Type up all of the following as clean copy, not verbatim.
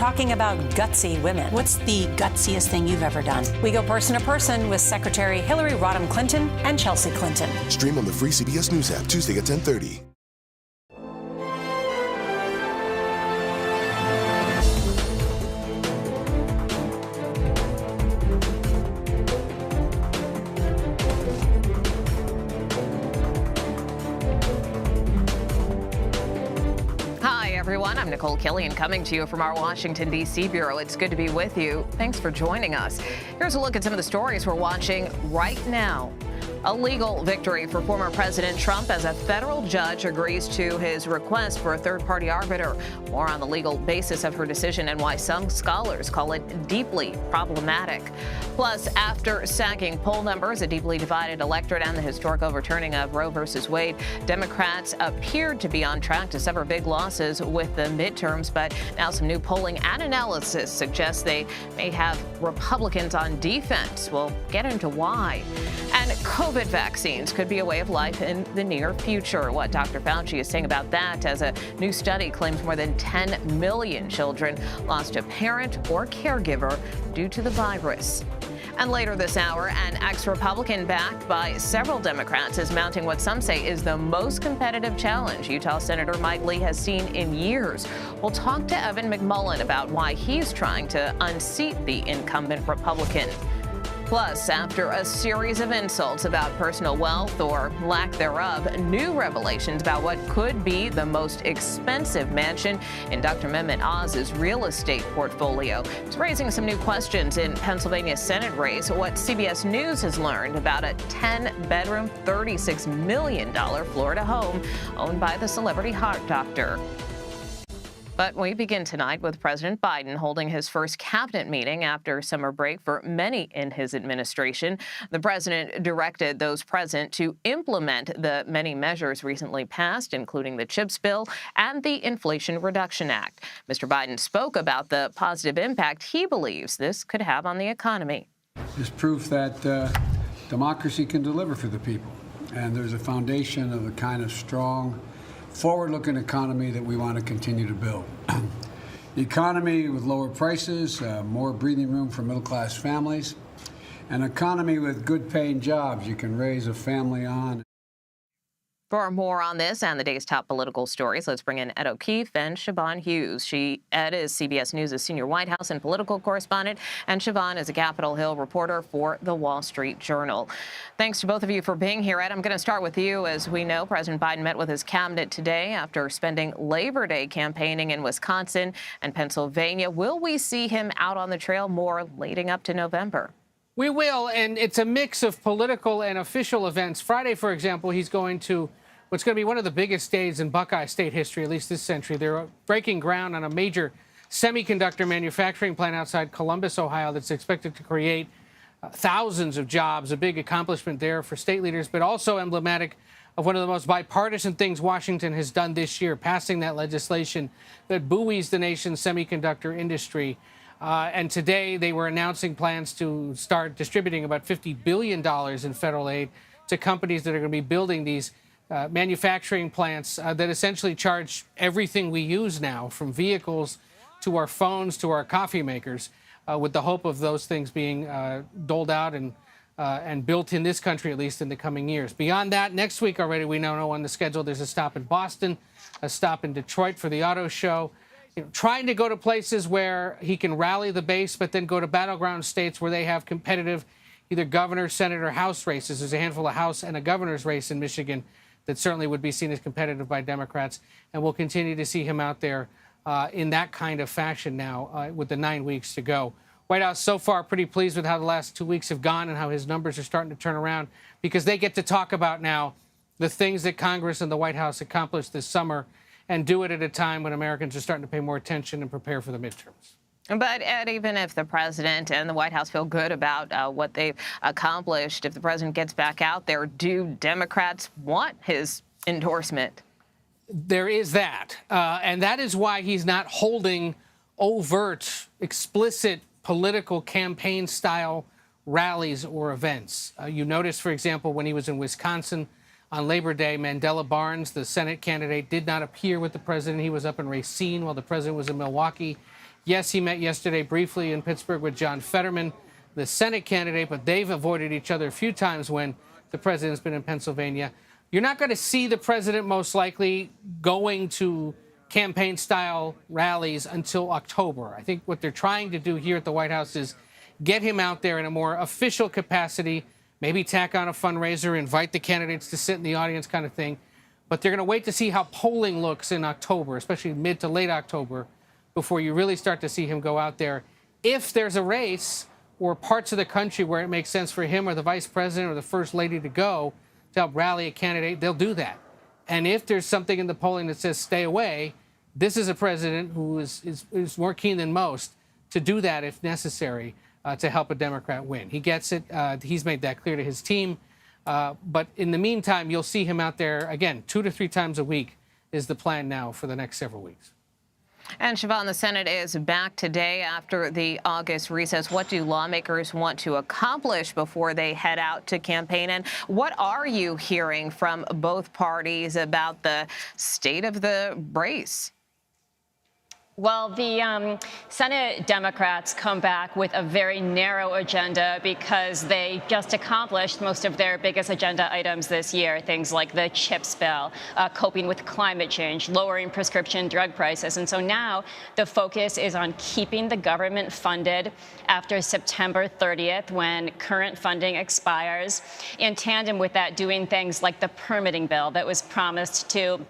talking about gutsy women. What's the gutsiest thing you've ever done? We go person to person with Secretary Hillary Rodham Clinton and Chelsea Clinton. Stream on the free CBS News app Tuesday at 10:30. Everyone, I'm Nicole Killian coming to you from our Washington, D.C. bureau. It's good to be with you. Thanks for joining us. Here's a look at some of the stories we're watching right now. A legal victory for former President Trump as a federal judge agrees to his request for a third-party arbiter. More on the legal basis of her decision and why some scholars call it deeply problematic. Plus, after sagging poll numbers, a deeply divided electorate, and the historic overturning of Roe versus Wade, Democrats appeared to be on track to suffer big losses with the midterms, but now some new polling and analysis suggests they may have Republicans on defense. We'll get into why. And COVID vaccines could be a way of life in the near future. What Dr. Fauci is saying about that, as a new study claims more than 10 million children lost a parent or caregiver due to the virus. And later this hour, an ex-Republican backed by several Democrats is mounting what some say is the most competitive challenge Utah Senator Mike Lee has seen in years. We'll talk to Evan McMullin about why he's trying to unseat the incumbent Republican. Plus, after a series of insults about personal wealth or lack thereof, new revelations about what could be the most expensive mansion in Dr. Mehmet Oz's real estate portfolio. It's raising some new questions in Pennsylvania's Senate race. What CBS News has learned about a 10-bedroom, $36 million Florida home owned by the celebrity heart doctor. But we begin tonight with President Biden holding his first cabinet meeting after summer break for many in his administration. The president directed those present to implement the many measures recently passed, including the CHIPS bill and the Inflation Reduction Act. Mr. Biden spoke about the positive impact he believes this could have on the economy. It's proof that democracy can deliver for the people. And there's a foundation of the kind of strong, forward-looking economy that we want to continue to build. The economy with lower prices, more breathing room for middle-class families, an economy with good-paying jobs you can raise a family on. For more on this and the day's top political stories, let's bring in Ed O'Keefe and Siobhan Hughes. Ed is CBS News' senior White House and political correspondent, and Siobhan is a Capitol Hill reporter for The Wall Street Journal. Thanks to both of you for being here. Ed, I'm going to start with you. As we know, President Biden met with his cabinet today after spending Labor Day campaigning in Wisconsin and Pennsylvania. Will we see him out on the trail more leading up to November? We will, and it's a mix of political and official events. Friday, for example, he's going to what's going to be one of the biggest days in Buckeye State history, at least this century. They're breaking ground on a major semiconductor manufacturing plant outside Columbus, Ohio, that's expected to create thousands of jobs, a big accomplishment there for state leaders, but also emblematic of one of the most bipartisan things Washington has done this year, passing that legislation that buoys the nation's semiconductor industry. And today they were announcing plans to start distributing about $50 billion in federal aid to companies that are going to be building these manufacturing plants that essentially charge everything we use now, from vehicles to our phones to our coffee makers, with the hope of those things being doled out and built in this country, at least in the coming years. Beyond that, next week already, we now know on the schedule there's a stop in Boston, a stop in Detroit for the auto show. Trying to go to places where he can rally the base, but then go to battleground states where they have competitive either governor, senate, or House races. There's a handful of House and a governor's race in Michigan that certainly would be seen as competitive by Democrats. And we'll continue to see him out there in that kind of fashion now with the 9 weeks to go. White House so far pretty pleased with how the last 2 weeks have gone and how his numbers are starting to turn around, because they get to talk about now the things that Congress and the White House accomplished this summer, and do it at a time when Americans are starting to pay more attention and prepare for the midterms. But, Ed, even if the president and the White House feel good about what they've accomplished, if the president gets back out there, do Democrats want his endorsement? There is that. And that is why he's not holding overt, explicit political campaign-style rallies or events. You notice, for example, when he was in Wisconsin on Labor Day, Mandela Barnes, the Senate candidate, did not appear with the president. He was up in Racine while the president was in Milwaukee. Yes, he met yesterday briefly in Pittsburgh with John Fetterman, the Senate candidate, but they've avoided each other a few times when the president's been in Pennsylvania. You're not going to see the president most likely going to campaign-style rallies until October. I think what they're trying to do here at the White House is get him out there in a more official capacity, maybe tack on a fundraiser, invite the candidates to sit in the audience kind of thing. But they're going to wait to see how polling looks in October, especially mid to late October, before you really start to see him go out there. If there's a race or parts of the country where it makes sense for him or the vice president or the first lady to go to help rally a candidate, they'll do that. And if there's something in the polling that says stay away, this is a president who is more keen than most to do that if necessary to help a Democrat win. He gets it. He's made that clear to his team. But in the meantime, you'll see him out there, again, 2 to 3 times a week is the plan now for the next several weeks. And Siobhan, the Senate is back today after the August recess. What do lawmakers want to accomplish before they head out to campaign? And what are you hearing from both parties about the state of the race? Well, the Senate Democrats come back with a very narrow agenda because they just accomplished most of their biggest agenda items this year, things like the CHIPS bill, coping with climate change, lowering prescription drug prices. And so now the focus is on keeping the government funded after September 30th, when current funding expires. In tandem with that, doing things like the permitting bill that was promised to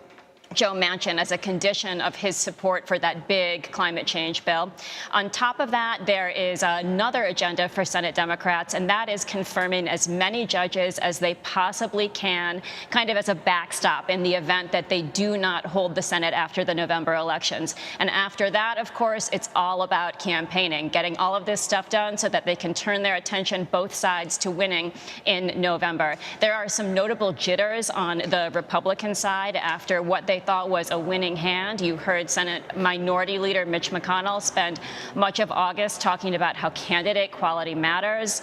Joe Manchin as a condition of his support for that big climate change bill. On top of that, there is another agenda for Senate Democrats, and that is confirming as many judges as they possibly can, kind of as a backstop in the event that they do not hold the Senate after the November elections. And after that, of course, it's all about campaigning, getting all of this stuff done so that they can turn their attention, both sides, to winning in November. There are some notable jitters on the Republican side after what they thought was a winning hand. You heard Senate Minority Leader Mitch McConnell spend much of August talking about how candidate quality matters.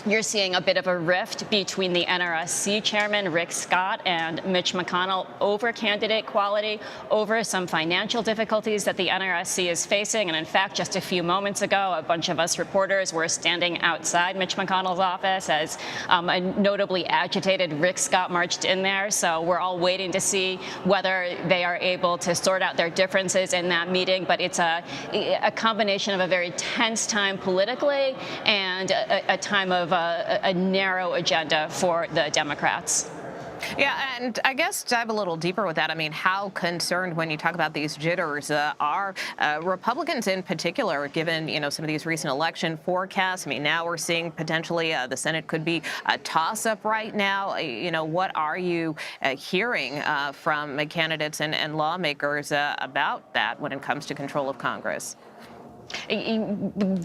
You're seeing a bit of a rift between the NRSC chairman, Rick Scott, and Mitch McConnell over candidate quality, over some financial difficulties that the NRSC is facing. And in fact, just a few moments ago, a bunch of us reporters were standing outside Mitch McConnell's office as a notably agitated Rick Scott marched in there. So we're all waiting to see whether they are able to sort out their differences in that meeting. But it's a combination of a very tense time politically and a time of a narrow agenda for the Democrats. Yeah, and I guess dive a little deeper with that. I mean, how concerned, when you talk about these jitters, are Republicans in particular, given, some of these recent election forecasts? I mean, now we're seeing potentially the Senate could be a toss-up right now. What are you hearing from candidates and lawmakers about that when it comes to control of Congress?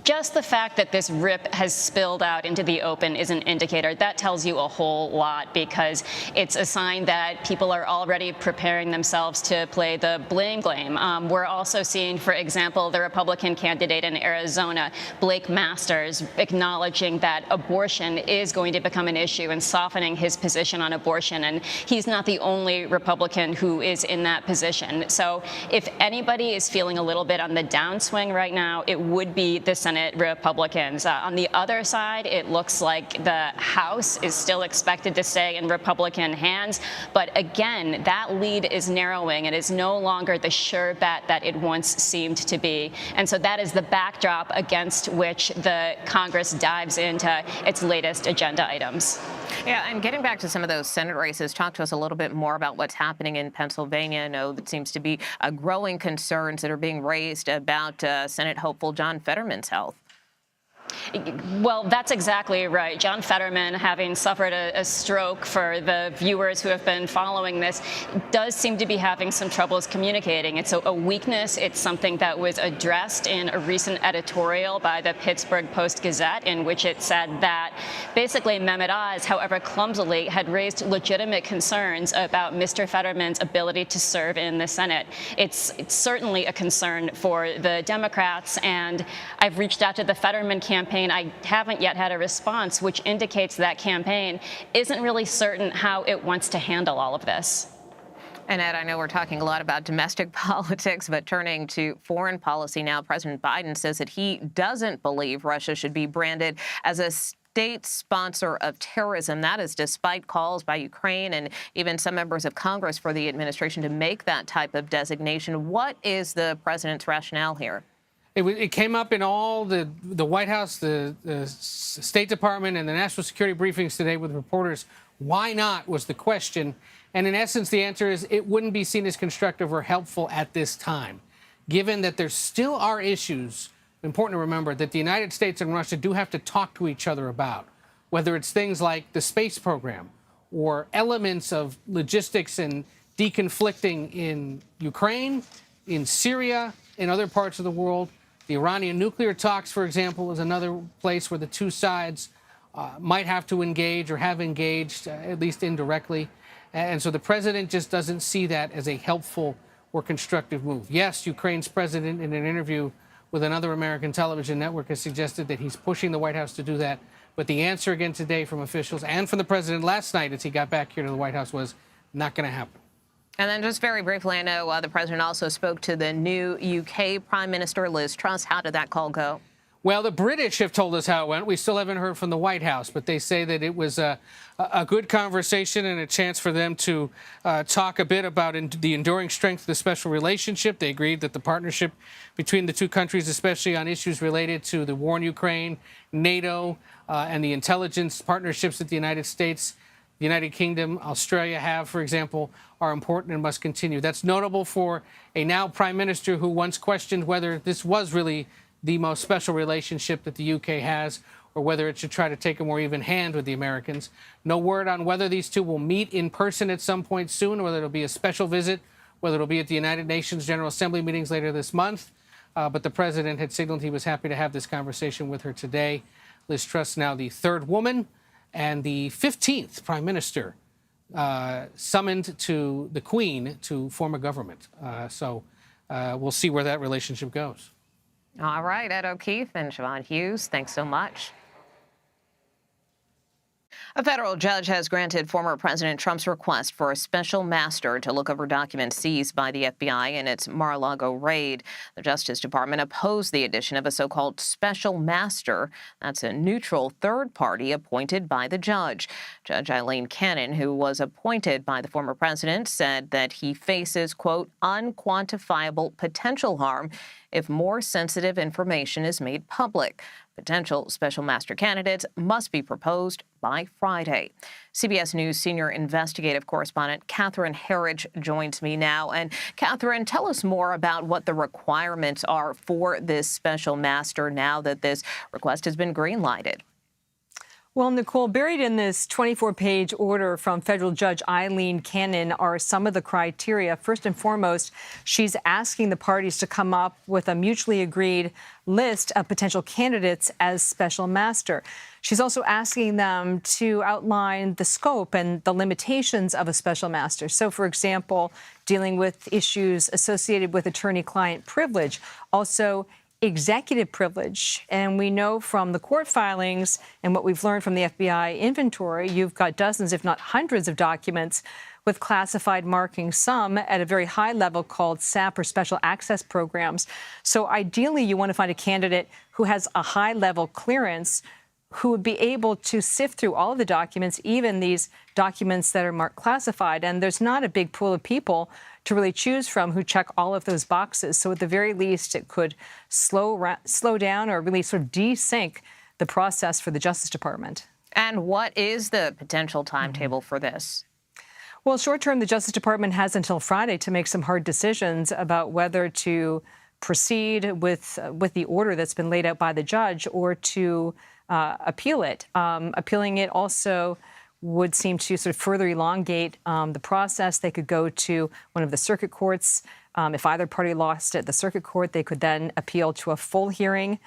Just the fact that this rip has spilled out into the open is an indicator. That tells you a whole lot, because it's a sign that people are already preparing themselves to play the blame game. We're also seeing, for example, the Republican candidate in Arizona, Blake Masters, acknowledging that abortion is going to become an issue and softening his position on abortion. And he's not the only Republican who is in that position. So if anybody is feeling a little bit on the downswing right now, it would be the Senate Republicans. On the other side, it looks like the House is still expected to stay in Republican hands. But again, that lead is narrowing. It is no longer the sure bet that it once seemed to be. And so that is the backdrop against which the Congress dives into its latest agenda items. Yeah, and getting back to some of those Senate races, talk to us a little bit more about what's happening in Pennsylvania. I know that seems to be growing concerns that are being raised about Senate hopeful John Fetterman's health. Well, that's exactly right. John Fetterman, having suffered a stroke, for the viewers who have been following this, does seem to be having some troubles communicating. It's a weakness. It's something that was addressed in a recent editorial by the Pittsburgh Post-Gazette, in which it said that basically Mehmet Oz, however clumsily, had raised legitimate concerns about Mr. Fetterman's ability to serve in the Senate. It's certainly a concern for the Democrats, and I've reached out to the Fetterman campaign. I haven't yet had a response, which indicates that campaign isn't really certain how it wants to handle all of this. And Ed, I know we're talking a lot about domestic politics, but turning to foreign policy now, President Biden says that he doesn't believe Russia should be branded as a state sponsor of terrorism. That is despite calls by Ukraine and even some members of Congress for the administration to make that type of designation. What is the president's rationale here? It came up in all the White House, the State Department, and the national security briefings today with reporters. Why not was the question. And in essence, the answer is it wouldn't be seen as constructive or helpful at this time, given that there still are issues. Important to remember that the United States and Russia do have to talk to each other about, whether it's things like the space program or elements of logistics and deconflicting in Ukraine, in Syria, in other parts of the world. The Iranian nuclear talks, for example, is another place where the two sides might have to engage or have engaged, at least indirectly. And so the president just doesn't see that as a helpful or constructive move. Yes, Ukraine's president, in an interview with another American television network, has suggested that he's pushing the White House to do that. But the answer again today from officials and from the president last night as he got back here to the White House was not going to happen. And then just very briefly, I know the president also spoke to the new UK Prime Minister, Liz Truss. How did that call go? Well, the British have told us how it went. We still haven't heard from the White House, but they say that it was a good conversation and a chance for them to talk a bit about the enduring strength of the special relationship. They agreed that the partnership between the two countries, especially on issues related to the war in Ukraine, NATO, and the intelligence partnerships that the United States, the United Kingdom, Australia have, for example, are important and must continue. That's notable for a now prime minister who once questioned whether this was really the most special relationship that the UK has, or whether it should try to take a more even hand with the Americans. No word on whether these two will meet in person at some point soon, whether it'll be a special visit, whether it'll be at the United Nations General Assembly meetings later this month. But the president had signaled he was happy to have this conversation with her today. Liz Truss, now the third woman and the 15th prime minister summoned to the Queen to form a government. So we'll see where that relationship goes. All right, Ed O'Keefe and Siobhan Hughes, thanks so much. A federal judge has granted former President Trump's request for a special master to look over documents seized by the FBI in its Mar-a-Lago raid. The Justice Department opposed the addition of a so-called special master. That's a neutral third party appointed by the judge. Judge Eileen Cannon, who was appointed by the former president, said that he faces, quote, unquantifiable potential harm if more sensitive information is made public. Potential special master candidates must be proposed by Friday. CBS News senior investigative correspondent Catherine Herridge joins me now. And Catherine, tell us more about what the requirements are for this special master now that this request has been green-lighted. Well, Nicole, buried in this 24-page order from federal judge Eileen Cannon are some of the criteria. First and foremost, she's asking the parties to come up with a mutually agreed list of potential candidates as special master. She's also asking them to outline the scope and the limitations of a special master. So, for example, dealing with issues associated with attorney-client privilege, also executive privilege. And we know from the court filings and what we've learned from the FBI inventory, you've got dozens, if not hundreds of documents with classified markings, some at a very high level called SAP or special access programs. So ideally, you want to find a candidate who has a high level clearance, who would be able to sift through all of the documents, even these documents that are marked classified. And there's not a big pool of people to really choose from who check all of those boxes. So at the very least, it could slow down or really sort of desync the process for the Justice Department. And what is the potential timetable for this? Well, short term, the Justice Department has until Friday to make some hard decisions about whether to proceed with the order that's been laid out by the judge or to appeal it. Appealing it also would seem to sort of further elongate the process. They could go to one of the circuit courts. If either party lost at the circuit court, they could then appeal to a full hearing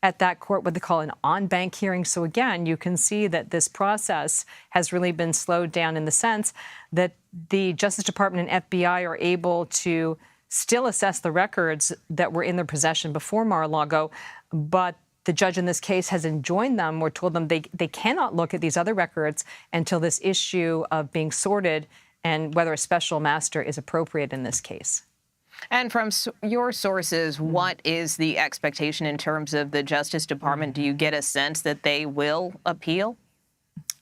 at that court, what they call an en-banc hearing. So again, you can see that this process has really been slowed down in the sense that the Justice Department and FBI are able to still assess the records that were in their possession before Mar-a-Lago, but the judge in this case has enjoined them or told them they cannot look at these other records until this issue of being sorted and whether a special master is appropriate in this case. And from your sources, what is the expectation in terms of the Justice Department? Do you get a sense that they will appeal?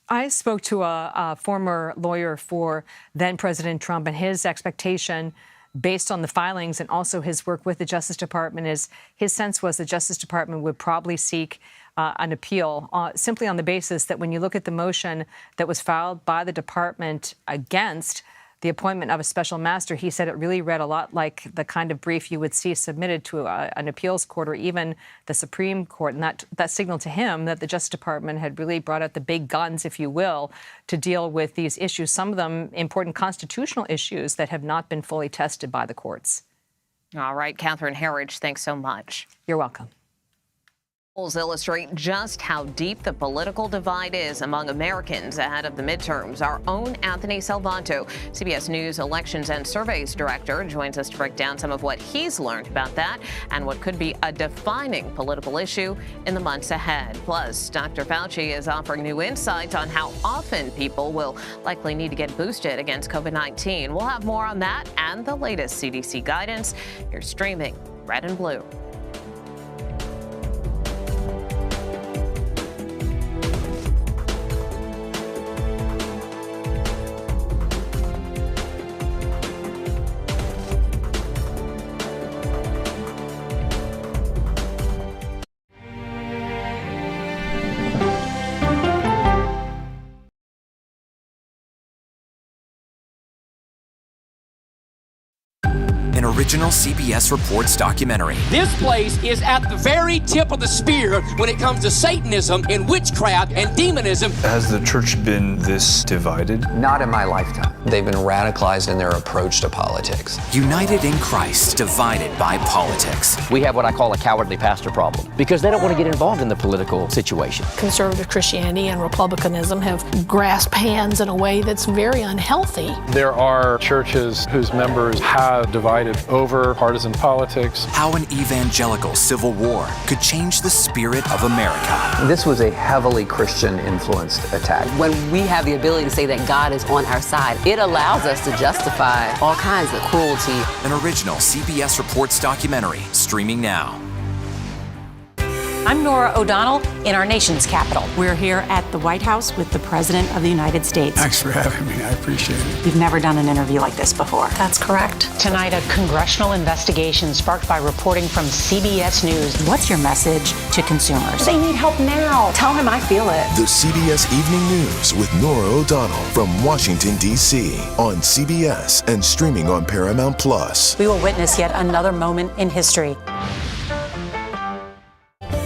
I spoke to a former lawyer for then President Trump, and his expectation, based on the filings and also his work with the Justice Department, is his sense was the Justice Department would probably seek an appeal simply on the basis that when you look at the motion that was filed by the department against the appointment of a special master, he said it really read a lot like the kind of brief you would see submitted to an appeals court or even the Supreme Court. And that signaled to him that the Justice Department had really brought out the big guns, if you will, to deal with these issues, some of them important constitutional issues that have not been fully tested by the courts. All right, Catherine Herridge, thanks so much. You're welcome. Polls illustrate just how deep the political divide is among Americans ahead of the midterms. Our own Anthony Salvanto, CBS News Elections and Surveys Director, joins us to break down some of what he's learned about that and what could be a defining political issue in the months ahead. Plus, Dr. Fauci is offering new insights on how often people will likely need to get boosted against COVID-19. We'll have more on that and the latest CDC guidance. You're streaming Red and Blue. Original CBS Reports documentary. This place is at the very tip of the spear when it comes to Satanism and witchcraft and demonism. Has the church been this divided? Not in my lifetime. They've been radicalized in their approach to politics. United in Christ, divided by politics. We have what I call a cowardly pastor problem because they don't want to get involved in the political situation. Conservative Christianity and Republicanism have grasped hands in a way that's very unhealthy. There are churches whose members have divided over partisan politics. How an evangelical civil war could change the spirit of America. This was a heavily Christian-influenced attack. When we have the ability to say that God is on our side, it allows us to justify all kinds of cruelty. An original CBS Reports documentary, streaming now. I'm Nora O'Donnell in our nation's capital. We're here at the White House with the President of the United States. Thanks for having me. I appreciate it. We've never done an interview like this before. That's correct. Tonight, a congressional investigation sparked by reporting from CBS News. What's your message to consumers? They need help now. Tell him I feel it. The CBS Evening News with Nora O'Donnell from Washington, D.C. on CBS and streaming on Paramount Plus. We will witness yet another moment in history.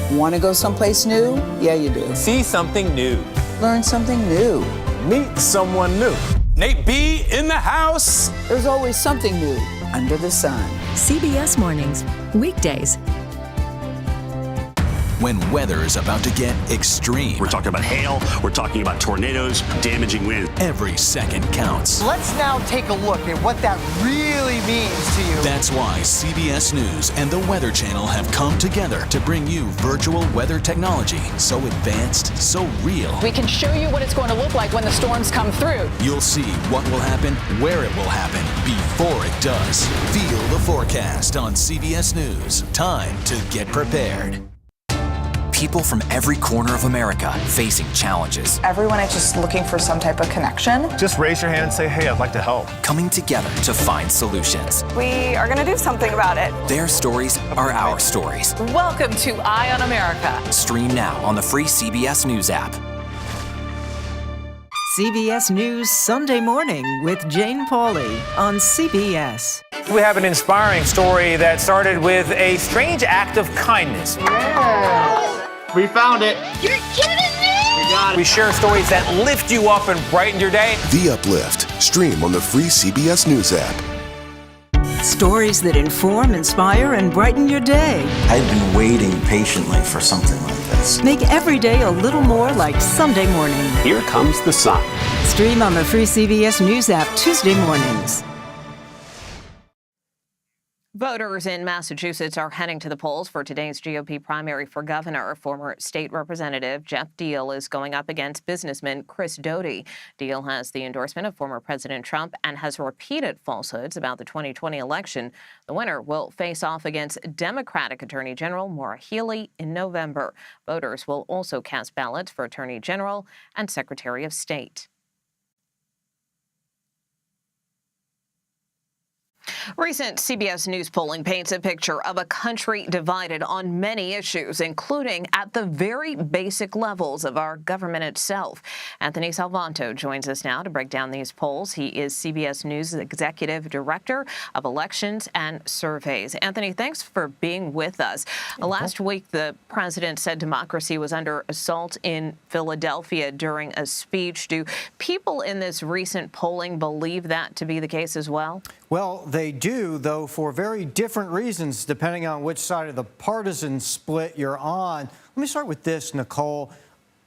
Want to go someplace new? Yeah, you do. See something new. Learn something new. Meet someone new. Nate B in the house. There's always something new under the sun. CBS Mornings, weekdays. When weather is about to get extreme. We're talking about hail, we're talking about tornadoes, damaging wind. Every second counts. Let's now take a look at what that really means to you. That's why CBS News and the Weather Channel have come together to bring you virtual weather technology so advanced, so real. We can show you what it's going to look like when the storms come through. You'll see what will happen, where it will happen, before it does. Feel the forecast on CBS News. Time to get prepared. People from every corner of America facing challenges. Everyone is just looking for some type of connection. Just raise your hand and say, hey, I'd like to help. Coming together to find solutions. We are going to do something about it. Their stories are our stories. Welcome to Eye on America. Stream now on the free CBS News app. CBS News Sunday Morning with Jane Pauley on CBS. We have an inspiring story that started with a strange act of kindness. Yeah. We found it. You're kidding me! We got it. We share stories that lift you up and brighten your day. The Uplift. Stream on the free CBS News app. Stories that inform, inspire, and brighten your day. I've been waiting patiently for something like this. Make every day a little more like Sunday morning. Here comes the sun. Stream on the free CBS News app Tuesday mornings. Voters in Massachusetts are heading to the polls for today's GOP primary for governor. Former state representative Jeff Deal is going up against businessman Chris Doty. Deal has the endorsement of former President Trump and has repeated falsehoods about the 2020 election. The winner will face off against Democratic Attorney General Maura Healey in November. Voters will also cast ballots for Attorney General and Secretary of State. Recent CBS News polling paints a picture of a country divided on many issues, including at the very basic levels of our government itself. Anthony Salvanto joins us now to break down these polls. He is CBS News Executive Director of Elections and Surveys. Anthony, thanks for being with us. Last week, the president said democracy was under assault in Philadelphia during a speech. Do people in this recent polling believe that to be the case as well? Well, they do, though, for very different reasons, depending on which side of the partisan split you're on. Let me start with this, Nicole.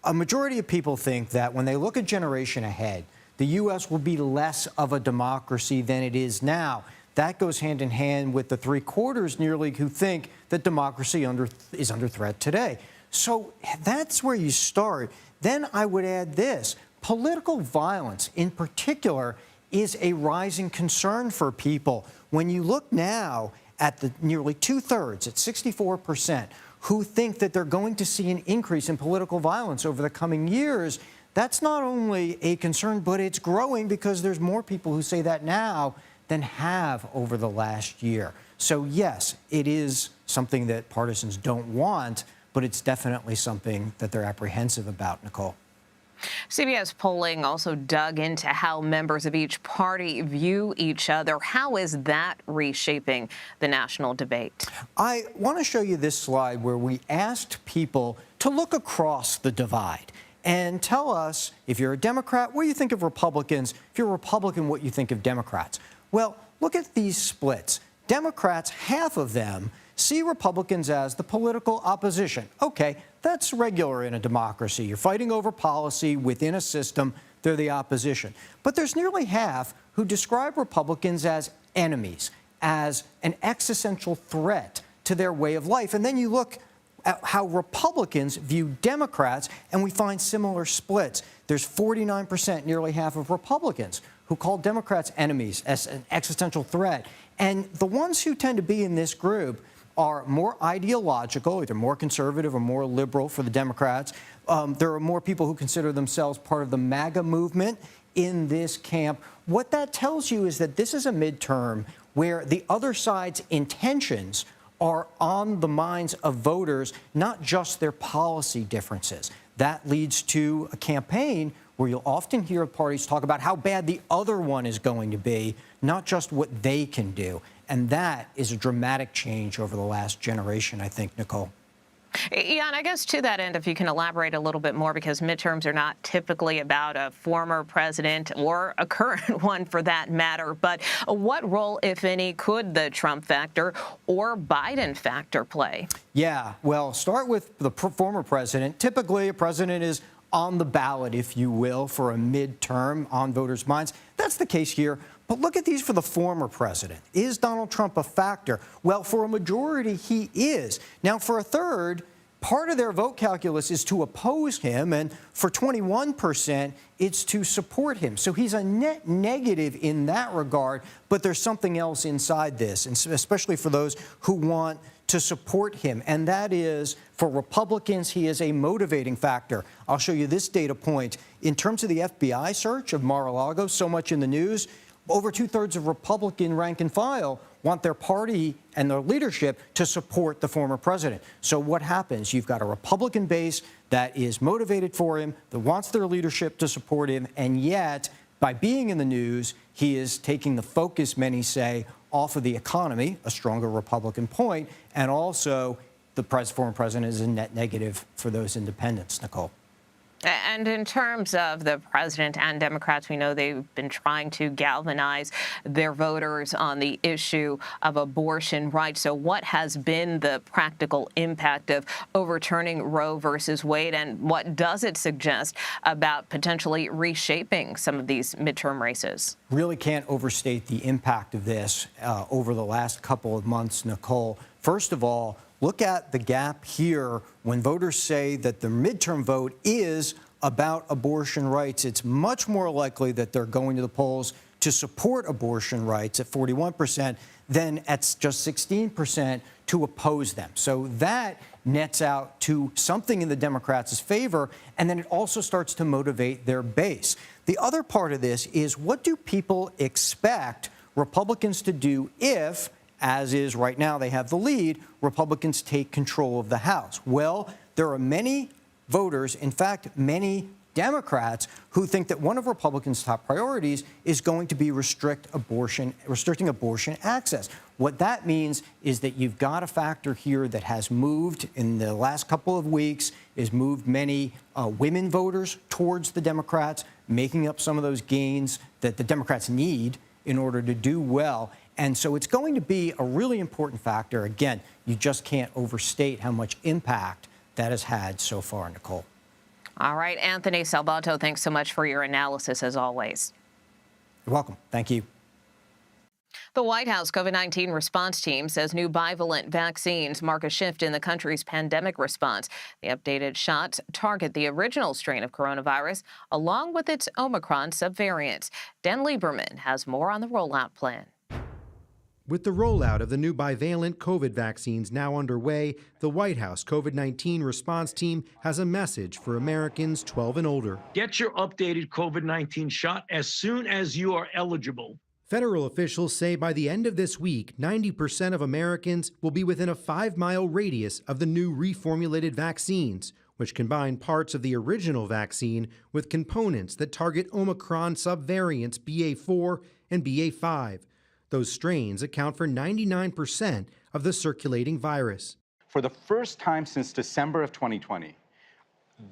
A majority of people think that when they look a generation ahead, the U.S. will be less of a democracy than it is now. That goes hand in hand with the three-quarters nearly who think that democracy is under threat today. So that's where you start. Then I would add this. Political violence, in particular, is a rising concern for people. When you look now at the nearly two-thirds, at 64%, who think that they're going to see an increase in political violence over the coming years, that's not only a concern, but it's growing because there's more people who say that now than have over the last year. So yes, it is something that partisans don't want, but it's definitely something that they're apprehensive about, Nicole. CBS polling also dug into how members of each party view each other. How is that reshaping the national debate? I want to show you this slide where we asked people to look across the divide and tell us, if you're a Democrat, what you think of Republicans. If you're a Republican, what you think of Democrats. Well, look at these splits. Democrats, half of them, see Republicans as the political opposition. Okay, that's regular in a democracy. You're fighting over policy within a system. They're the opposition. But there's nearly half who describe Republicans as enemies, as an existential threat to their way of life. And then you look at how Republicans view Democrats, and we find similar splits. There's 49%, nearly half of Republicans, who call Democrats enemies, as an existential threat. And the ones who tend to be in this group are more ideological, either more conservative or more liberal for the Democrats. There are more people who consider themselves part of the MAGA movement in this camp. What that tells you is that this is a midterm where the other side's intentions are on the minds of voters, not just their policy differences. That leads to a campaign where you'll often hear parties talk about how bad the other one is going to be, not just what they can do. And that is a dramatic change over the last generation, I think, Nicole. Yeah, and I guess to that end, if you can elaborate a little bit more, because midterms are not typically about a former president or a current one for that matter. But what role, if any, could the Trump factor or Biden factor play? Yeah, well, start with the former president. Typically, a president is on the ballot, if you will, for a midterm on voters' minds. That's the case here. But look at these for the former president. Is Donald Trump a factor? Well, for a majority, he is. Now, for a third, part of their vote calculus is to oppose him, and for 21%, it's to support him. So he's a net negative in that regard, but there's something else inside this, and especially for those who want to support him, and that is, for Republicans, he is a motivating factor. I'll show you this data point. In terms of the FBI search of Mar-a-Lago, so much in the news, over two-thirds of Republican rank and file want their party and their leadership to support the former president. So what happens? You've got a Republican base that is motivated for him, that wants their leadership to support him, and yet, by being in the news, he is taking the focus, many say, off of the economy, a stronger Republican point, and also the former president is a net negative for those independents, Nicole. And in terms of the president and Democrats, we know they've been trying to galvanize their voters on the issue of abortion rights. So what has been the practical impact of overturning Roe versus Wade, and what does it suggest about potentially reshaping some of these midterm races? Really can't overstate the impact of this over the last couple of months, Nicole. First of all, look at the gap here when voters say that the midterm vote is about abortion rights. It's much more likely that they're going to the polls to support abortion rights at 41% than at just 16% to oppose them. So that nets out to something in the Democrats' favor, and then it also starts to motivate their base. The other part of this is, what do people expect Republicans to do if, as is right now, they have the lead, Republicans take control of the House? Well, there are many voters, in fact, many Democrats, who think that one of Republicans' top priorities is going to be restricting abortion access. What that means is that you've got a factor here that has moved in the last couple of weeks, has moved many women voters towards the Democrats, making up some of those gains that the Democrats need in order to do well. And so it's going to be a really important factor. Again, you just can't overstate how much impact that has had so far, Nicole. All right, Anthony Salvato, thanks so much for your analysis, as always. You're welcome. Thank you. The White House COVID-19 response team says new bivalent vaccines mark a shift in the country's pandemic response. The updated shots target the original strain of coronavirus, along with its Omicron subvariants. Dan Lieberman has more on the rollout plan. With the rollout of the new bivalent COVID vaccines now underway, the White House COVID-19 response team has a message for Americans 12 and older. Get your updated COVID-19 shot as soon as you are eligible. Federal officials say by the end of this week, 90% of Americans will be within a 5-mile radius of the new reformulated vaccines, which combine parts of the original vaccine with components that target Omicron subvariants BA4 and BA5. Those strains account for 99% of the circulating virus. For the first time since December of 2020,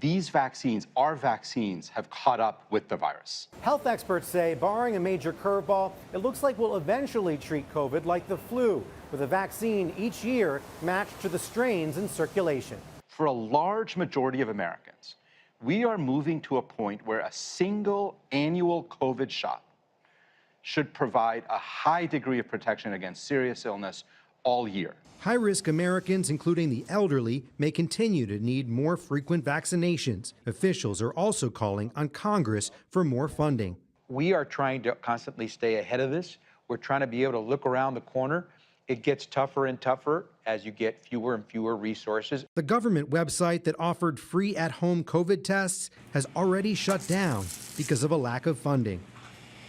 these vaccines, our vaccines, have caught up with the virus. Health experts say, barring a major curveball, it looks like we'll eventually treat COVID like the flu, with a vaccine each year matched to the strains in circulation. For a large majority of Americans, we are moving to a point where a single annual COVID shot should provide a high degree of protection against serious illness all year. High-risk Americans, including the elderly, may continue to need more frequent vaccinations. Officials are also calling on Congress for more funding. We are trying to constantly stay ahead of this. We're trying to be able to look around the corner. It gets tougher and tougher as you get fewer and fewer resources. The government website that offered free at-home COVID tests has already shut down because of a lack of funding.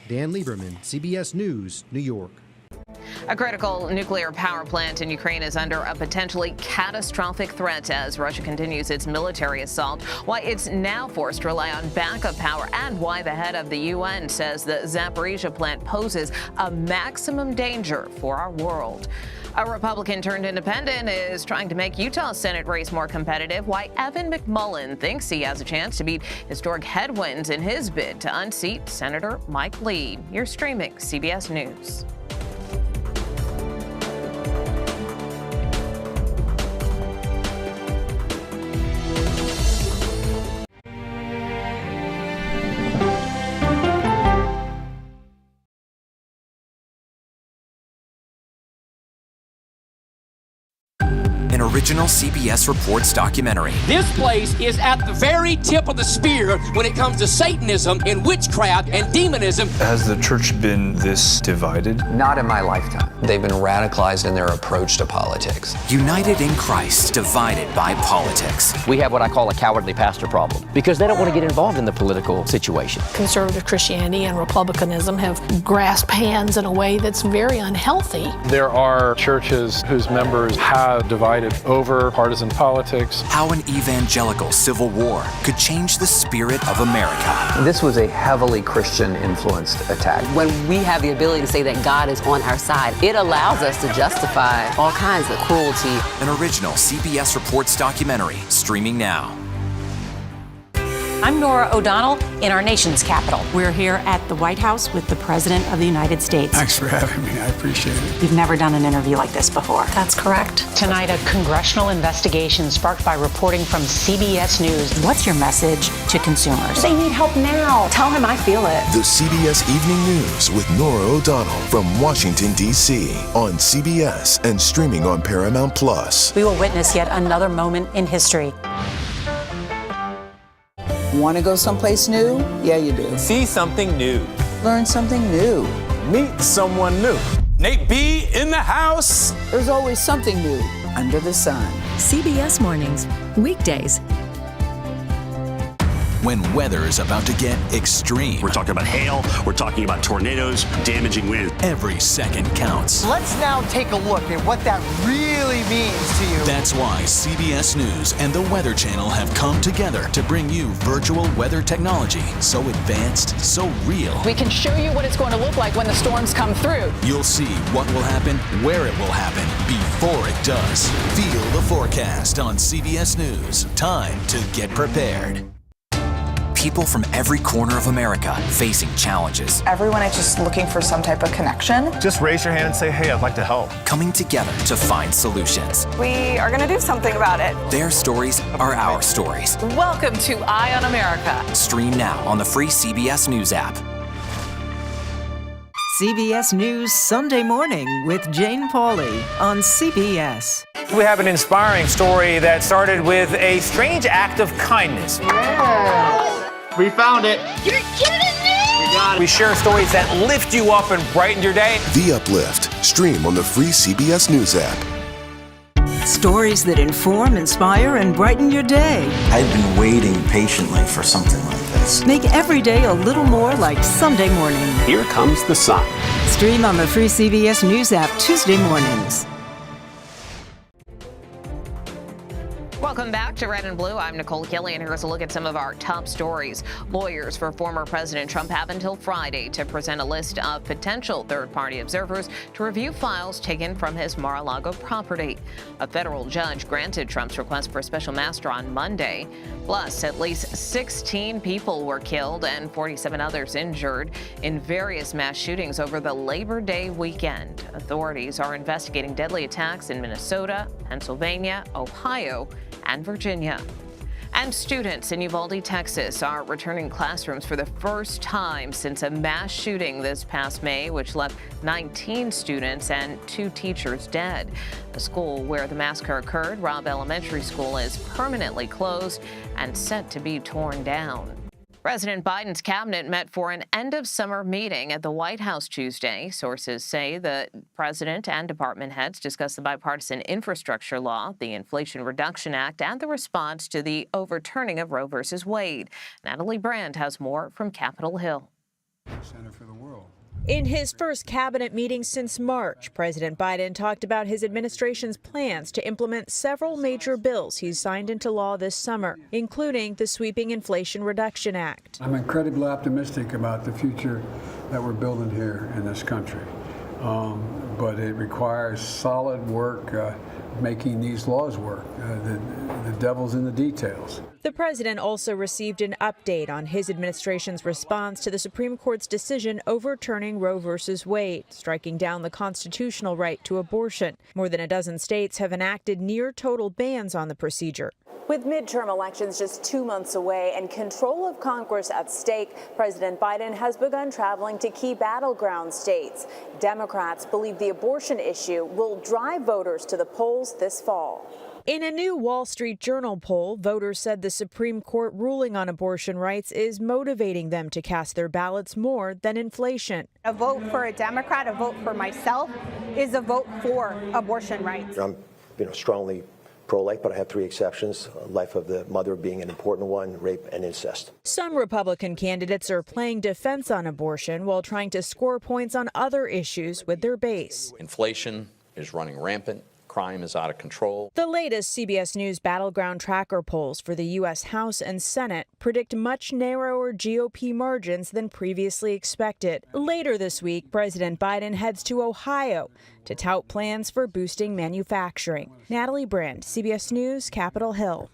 Dan Lieberman, CBS News, New York. A critical nuclear power plant in Ukraine is under a potentially catastrophic threat as Russia continues its military assault, why it's now forced to rely on backup power, and why the head of the UN says the Zaparisia plant poses a maximum danger for our world. A Republican turned independent is trying to make Utah's Senate race more competitive, why Evan McMullin thinks he has a chance to beat historic headwinds in his bid to unseat Senator Mike Lee. You're streaming CBS News. Original CBS Reports documentary. This place is at the very tip of the spear when it comes to Satanism and witchcraft and demonism. Has the church been this divided? Not in my lifetime. They've been radicalized in their approach to politics. United in Christ, divided by politics. We have what I call a cowardly pastor problem because they don't want to get involved in the political situation. Conservative Christianity and Republicanism have grasped hands in a way that's very unhealthy. There are churches whose members have divided over partisan politics. How an evangelical civil war could change the spirit of America. This was a heavily Christian-influenced attack. When we have the ability to say that God is on our side, it allows us to justify all kinds of cruelty. An original CBS Reports documentary streaming now. I'm Nora O'Donnell in our nation's capital. We're here at the White House with the President of the United States. Thanks for having me. I appreciate it. You've never done an interview like this before. That's correct. Tonight, a congressional investigation sparked by reporting from CBS News. What's your message to consumers? They need help now. Tell him I feel it. The CBS Evening News with Nora O'Donnell from Washington, D.C. on CBS and streaming on Paramount Plus. We will witness yet another moment in history. Want to go someplace new? Yeah, you do. See something new. Learn something new. Meet someone new. Nate B in the house. There's always something new under the sun. CBS Mornings, weekdays. When weather is about to get extreme. We're talking about hail, we're talking about tornadoes, damaging winds. Every second counts. Let's now take a look at what that really means to you. That's why CBS News and the Weather Channel have come together to bring you virtual weather technology so advanced, so real. We can show you what it's going to look like when the storms come through. You'll see what will happen, where it will happen, before it does. Feel the forecast on CBS News. Time to get prepared. People from every corner of America facing challenges. Everyone is just looking for some type of connection. Just raise your hand and say, hey, I'd like to help. Coming together to find solutions. We are going to do something about it. Their stories are our stories. Welcome to Eye on America. Stream now on the free CBS News app. CBS News Sunday Morning with Jane Pauley on CBS. We have an inspiring story that started with a strange act of kindness. Yeah. We found it. You're kidding me! We got it. We share stories that lift you up and brighten your day. The Uplift. Stream on the free CBS News app. Stories that inform, inspire, and brighten your day. I've been waiting patiently for something like this. Make every day a little more like Sunday morning. Here comes the sun. Stream on the free CBS News app Tuesday mornings. Welcome back to Red and Blue. I'm Nicole Kelly, and here's a look at some of our top stories. Lawyers for former President Trump have until Friday to present a list of potential third-party observers to review files taken from his Mar-a-Lago property. A federal judge granted Trump's request for a special master on Monday. Plus, at least 16 people were killed and 47 others injured in various mass shootings over the Labor Day weekend. Authorities are investigating deadly attacks in Minnesota, Pennsylvania, Ohio, and Virginia. And students in Uvalde, Texas are returning classrooms for the first time since a mass shooting this past May, which left 19 students and 2 teachers dead. The school where the massacre occurred, Robb Elementary School, is permanently closed and set to be torn down. President Biden's cabinet met for an end-of-summer meeting at the White House Tuesday. Sources say the president and department heads discussed the bipartisan infrastructure law, the Inflation Reduction Act, and the response to the overturning of Roe v. Wade. Natalie Brand has more from Capitol Hill. Center for the World. In his first cabinet meeting since March, President Biden talked about his administration's plans to implement several major bills he's signed into law this summer, including the sweeping Inflation Reduction Act. I'm incredibly optimistic about the future that we're building here in this country. But it requires solid work making these laws work. The devil's in the details. The president also received an update on his administration's response to the Supreme Court's decision overturning Roe v. Wade, striking down the constitutional right to abortion. More than a dozen states have enacted near-total bans on the procedure. With midterm elections just 2 months away and control of Congress at stake, President Biden has begun traveling to key battleground states. Democrats believe the abortion issue will drive voters to the polls this fall. In a new Wall Street Journal poll, voters said the Supreme Court ruling on abortion rights is motivating them to cast their ballots more than inflation. A vote for a Democrat, a vote for myself, is a vote for abortion rights. I'm, strongly pro-life, but I have 3 exceptions, life of the mother being an important one, rape and incest. Some Republican candidates are playing defense on abortion while trying to score points on other issues with their base. Inflation is running rampant. Crime is out of control. The latest CBS News Battleground Tracker polls for the U.S. House and Senate predict much narrower GOP margins than previously expected. Later this week, President Biden heads to Ohio to tout plans for boosting manufacturing. Natalie Brand, CBS News, Capitol Hill.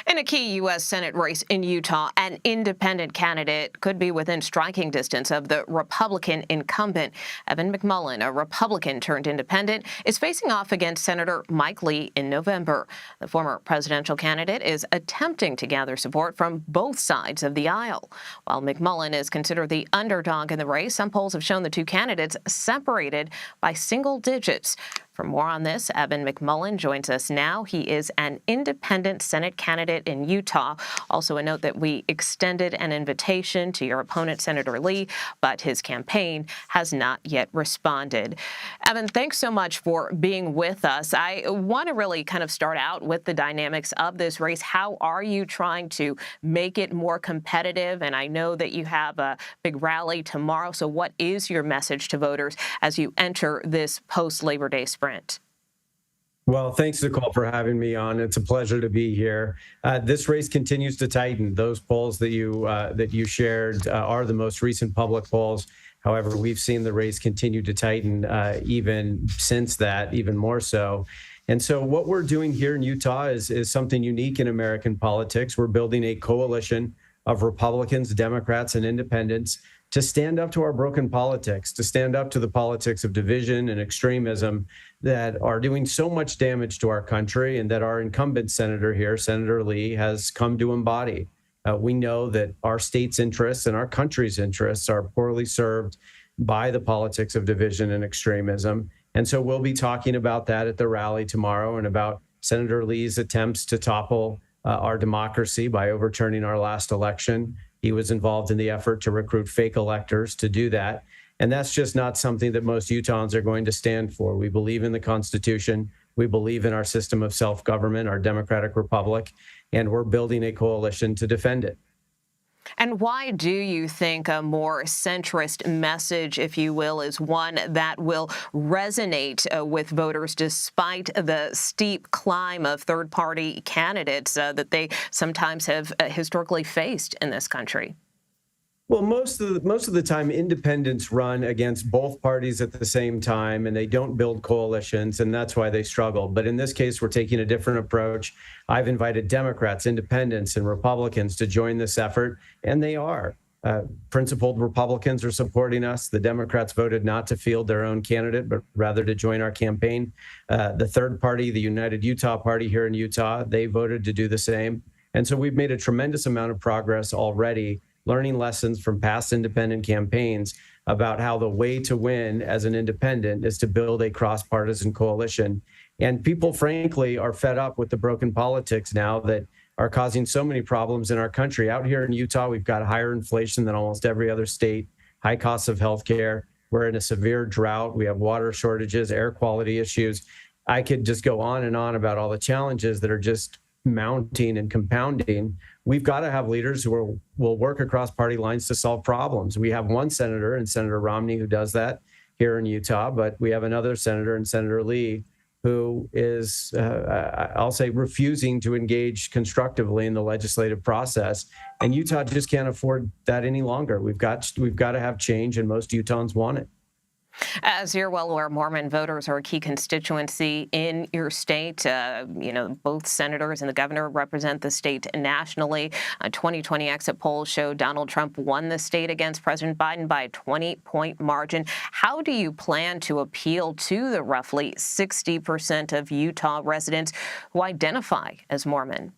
In a key U.S. Senate race in Utah, an independent candidate could be within striking distance of the Republican incumbent. Evan McMullin, a Republican turned independent, is facing off against Senator Mike Lee in November. The former presidential candidate is attempting to gather support from both sides of the aisle. While McMullin is considered the underdog in the race, some polls have shown the two candidates separated by single digits. For more on this, Evan McMullin joins us now. He is an independent Senate candidate in Utah. Also a note that we extended an invitation to your opponent, Senator Lee, but his campaign has not yet responded. Evan, thanks so much for being with us. I want to really kind of start out with the dynamics of this race. How are you trying to make it more competitive? And I know that you have a big rally tomorrow. So what is your message to voters as you enter this post-Labor Day sprint? Well, thanks, Nicole, for having me on. It's a pleasure to be here. This race continues to tighten. Those polls that you shared are the most recent public polls. However, we've seen the race continue to tighten even since that, even more so. And so what we're doing here in Utah is something unique in American politics. We're building a coalition of Republicans, Democrats, and independents to stand up to our broken politics, to stand up to the politics of division and extremism that are doing so much damage to our country and that our incumbent senator here, Senator Lee, has come to embody. We know that our state's interests and our country's interests are poorly served by the politics of division and extremism. And so we'll be talking about that at the rally tomorrow and about Senator Lee's attempts to topple our democracy by overturning our last election. He was involved in the effort to recruit fake electors to do that. And that's just not something that most Utahns are going to stand for. We believe in the Constitution. We believe in our system of self-government, our democratic republic, and we're building a coalition to defend it. And why do you think a more centrist message, if you will, is one that will resonate with voters despite the steep climb of third-party candidates that they sometimes have historically faced in this country? Well, most of the time, independents run against both parties at the same time, and they don't build coalitions, and that's why they struggle. But in this case, we're taking a different approach. I've invited Democrats, independents, and Republicans to join this effort, and they are. Principled Republicans are supporting us. The Democrats voted not to field their own candidate, but rather to join our campaign. The third party, the United Utah Party here in Utah, they voted to do the same. And so we've made a tremendous amount of progress already, learning lessons from past independent campaigns about how the way to win as an independent is to build a cross-partisan coalition. And people, frankly, are fed up with the broken politics now that are causing so many problems in our country. Out here in Utah, we've got higher inflation than almost every other state, high costs of health care. We're in a severe drought. We have water shortages, air quality issues. I could just go on and on about all the challenges that are just mounting and compounding. We've got to have leaders who will work across party lines to solve problems. We have one senator, and Senator Romney, who does that here in Utah, but we have another senator, and Senator Lee, who is, I'll say, refusing to engage constructively in the legislative process. And Utah just can't afford that any longer. We've got to have change, and most Utahns want it. As you're well aware, Mormon voters are a key constituency in your state. Both senators and the governor represent the state nationally. 2020 exit polls show Donald Trump won the state against President Biden by a 20-point margin. How do you plan to appeal to the roughly 60% of Utah residents who identify as Mormon?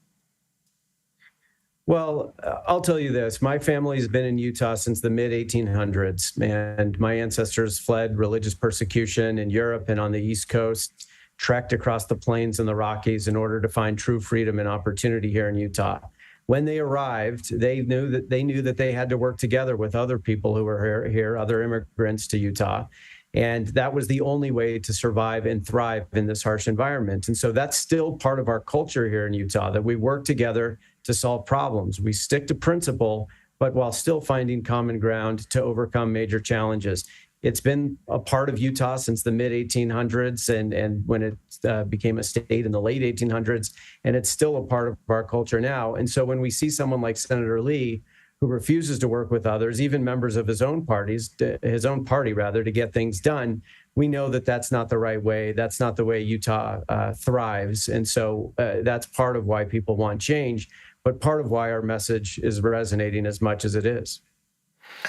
Well, I'll tell you this. My family's been in Utah since the mid-1800s, and my ancestors fled religious persecution in Europe and on the East Coast, trekked across the plains and the Rockies in order to find true freedom and opportunity here in Utah. When they arrived, they knew that they had to work together with other people who were here, other immigrants to Utah. And that was the only way to survive and thrive in this harsh environment. And so that's still part of our culture here in Utah, that we work together to solve problems. We stick to principle, but while still finding common ground to overcome major challenges. It's been a part of Utah since the mid-1800s and when it became a state in the late 1800s, and it's still a part of our culture now. And so when we see someone like Senator Lee, who refuses to work with others, even members of his own party, to get things done, we know that that's not the right way. That's not the way Utah thrives. And so that's part of why people want change, but part of why our message is resonating as much as it is.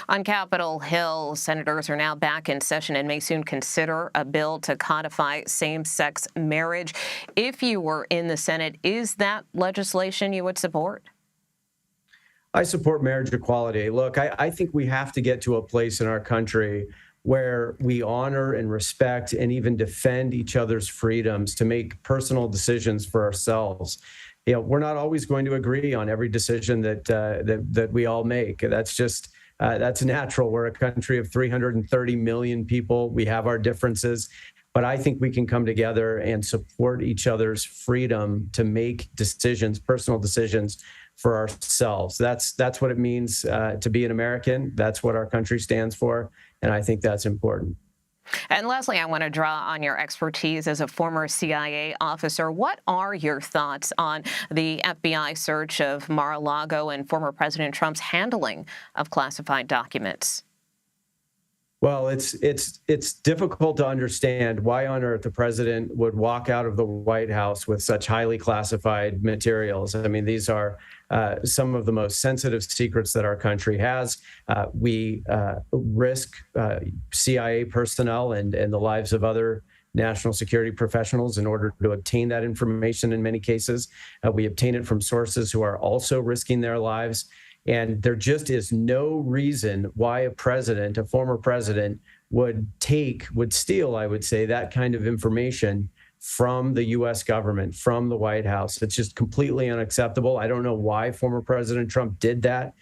On Capitol Hill, senators are now back in session and may soon consider a bill to codify same-sex marriage. If you were in the Senate, is that legislation you would support? I support marriage equality. Look, I think we have to get to a place in our country where we honor and respect and even defend each other's freedoms to make personal decisions for ourselves. You know, we're not always going to agree on every decision that we all make. That's just that's natural. We're a country of 330 million people. We have our differences, but I think we can come together and support each other's freedom to make decisions, personal decisions for ourselves. That's what it means to be an American. That's what our country stands for, and I think that's important. And lastly, I want to draw on your expertise as a former CIA officer. What are your thoughts on the FBI search of Mar-a-Lago and former President Trump's handling of classified documents? Well, it's difficult to understand why on earth the president would walk out of the White House with such highly classified materials. I mean, these are some of the most sensitive secrets that our country has. We risk CIA personnel and the lives of other national security professionals in order to obtain that information in many cases. We obtain it from sources who are also risking their lives. And there just is no reason why a president, a former president, would steal, I would say, that kind of information from the U.S. government, from the White House. It's just completely unacceptable. I don't know why former President Trump did that,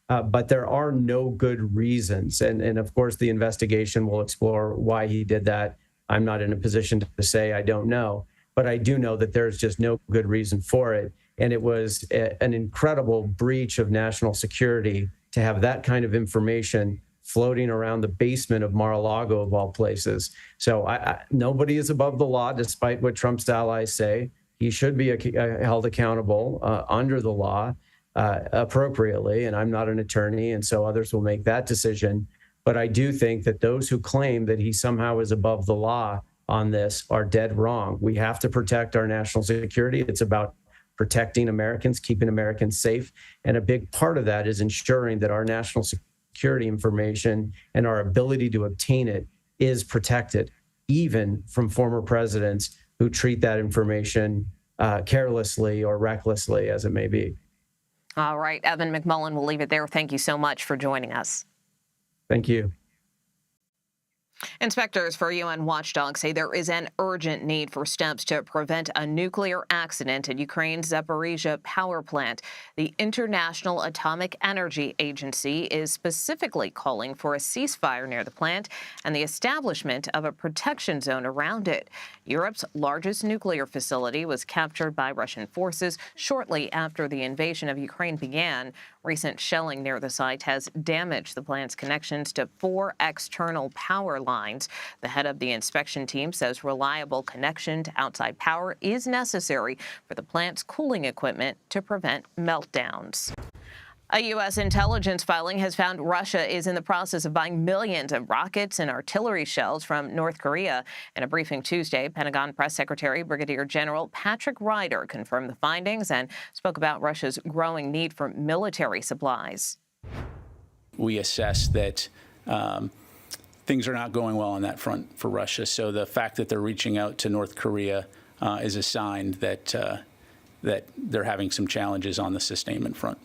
but there are no good reasons. And of course, the investigation will explore why he did that. I'm not in a position to say I don't know, but I do know that there's just no good reason for it. And it was an incredible breach of national security to have that kind of information floating around the basement of Mar-a-Lago, of all places. So nobody is above the law, despite what Trump's allies say. He should be held accountable under the law appropriately. And I'm not an attorney, and so others will make that decision. But I do think that those who claim that he somehow is above the law on this are dead wrong. We have to protect our national security. It's about protecting Americans, keeping Americans safe. And a big part of that is ensuring that our national security information and our ability to obtain it is protected, even from former presidents who treat that information carelessly or recklessly, as it may be. All right, Evan McMullen, we'll leave it there. Thank you so much for joining us. Thank you. Inspectors for UN Watchdog say there is an urgent need for steps to prevent a nuclear accident at Ukraine's Zaparisia power plant. The International Atomic Energy Agency is specifically calling for a ceasefire near the plant and the establishment of a protection zone around it. Europe's largest nuclear facility was captured by Russian forces shortly after the invasion of Ukraine began. Recent shelling near the site has damaged the plant's connections to 4 external power lines. The head of the inspection team says reliable connection to outside power is necessary for the plant's cooling equipment to prevent meltdowns. A U.S. intelligence filing has found Russia is in the process of buying millions of rockets and artillery shells from North Korea. In a briefing Tuesday, Pentagon Press Secretary Brigadier General Patrick Ryder confirmed the findings and spoke about Russia's growing need for military supplies. We assess that things are not going well on that front for Russia. So the fact that they're reaching out to North Korea is a sign that they're having some challenges on the sustainment front.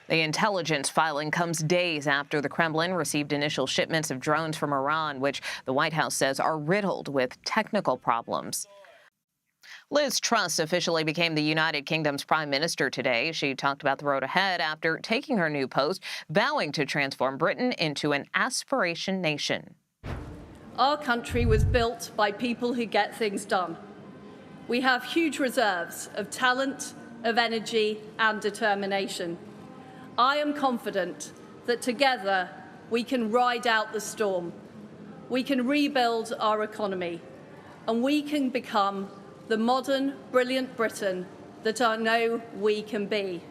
The intelligence filing comes days after the Kremlin received initial shipments of drones from Iran, which the White House says are riddled with technical problems. Liz Truss officially became the United Kingdom's prime minister today. She talked about the road ahead after taking her new post, vowing to transform Britain into an aspiration nation. Our country was built by people who get things done. We have huge reserves of talent, of energy and determination. I am confident that together we can ride out the storm, we can rebuild our economy, and we can become the modern, brilliant Britain that I know we can be.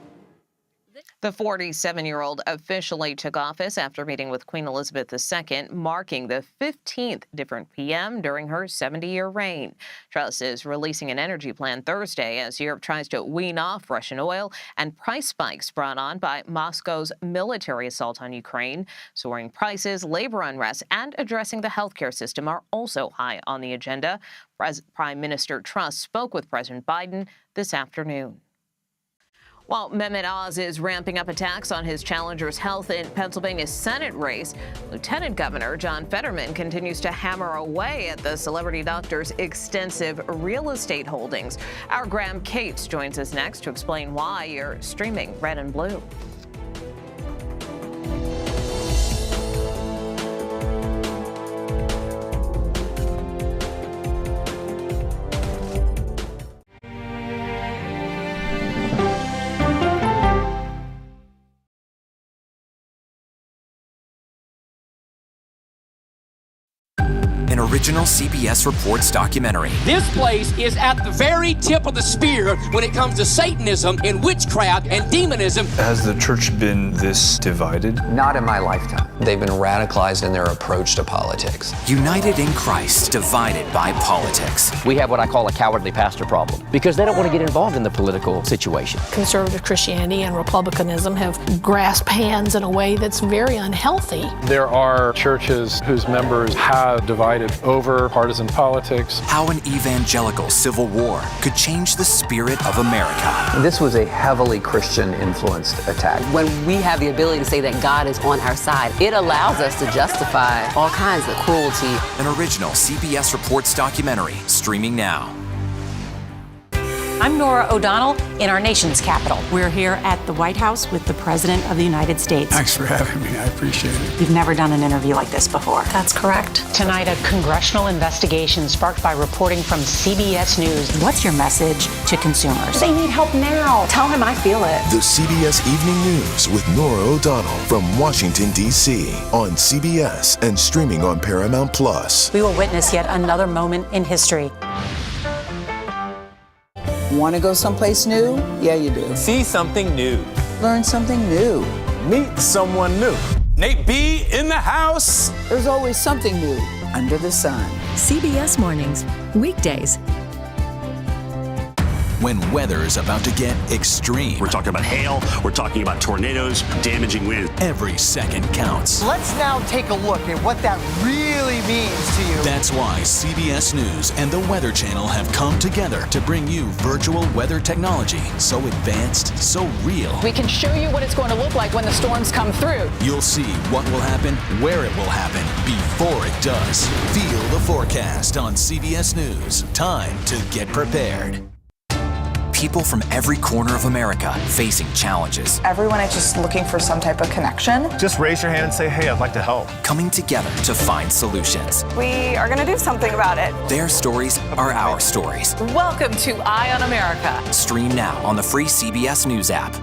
The 47-year-old officially took office after meeting with Queen Elizabeth II, marking the 15th different PM during her 70-year reign. Truss is releasing an energy plan Thursday as Europe tries to wean off Russian oil and price spikes brought on by Moscow's military assault on Ukraine. Soaring prices, labor unrest, and addressing the healthcare system are also high on the agenda. Prime Minister Truss spoke with President Biden this afternoon. While Mehmet Oz is ramping up attacks on his challenger's health in Pennsylvania's Senate race, Lieutenant Governor John Fetterman continues to hammer away at the celebrity doctor's extensive real estate holdings. Our Graham Cates joins us next to explain why you're streaming Red and Blue. Original CBS Reports documentary. This place is at the very tip of the spear when it comes to Satanism and witchcraft and demonism. Has the church been this divided? Not in my lifetime. They've been radicalized in their approach to politics. United in Christ, divided by politics. We have what I call a cowardly pastor problem because they don't want to get involved in the political situation. Conservative Christianity and Republicanism have grasped hands in a way that's very unhealthy. There are churches whose members have divided over partisan politics. How an evangelical civil war could change the spirit of America. This was a heavily Christian-influenced attack. When we have the ability to say that God is on our side, it allows us to justify all kinds of cruelty. An original CBS Reports documentary, streaming now. I'm Nora O'Donnell in our nation's capital. We're here at the White House with the President of the United States. Thanks for having me. I appreciate it. You've never done an interview like this before. That's correct. Tonight, a congressional investigation sparked by reporting from CBS News. What's your message to consumers? They need help now. Tell him I feel it. The CBS Evening News with Nora O'Donnell from Washington, D.C. on CBS and streaming on Paramount Plus. We will witness yet another moment in history. Want to go someplace new? Yeah, you do. See something new. Learn something new. Meet someone new. Nate B in the house. There's always something new under the sun. CBS Mornings, weekdays. When weather is about to get extreme. We're talking about hail, we're talking about tornadoes, damaging winds. Every second counts. Let's now take a look at what that really means to you. That's why CBS News and the Weather Channel have come together to bring you virtual weather technology so advanced, so real. We can show you what it's going to look like when the storms come through. You'll see what will happen, where it will happen, before it does. Feel the forecast on CBS News. Time to get prepared. People from every corner of America facing challenges. Everyone is just looking for some type of connection. Just raise your hand and say, hey, I'd like to help. Coming together to find solutions. We are going to do something about it. Their stories are our stories. Welcome to Eye on America. Stream now on the free CBS News app.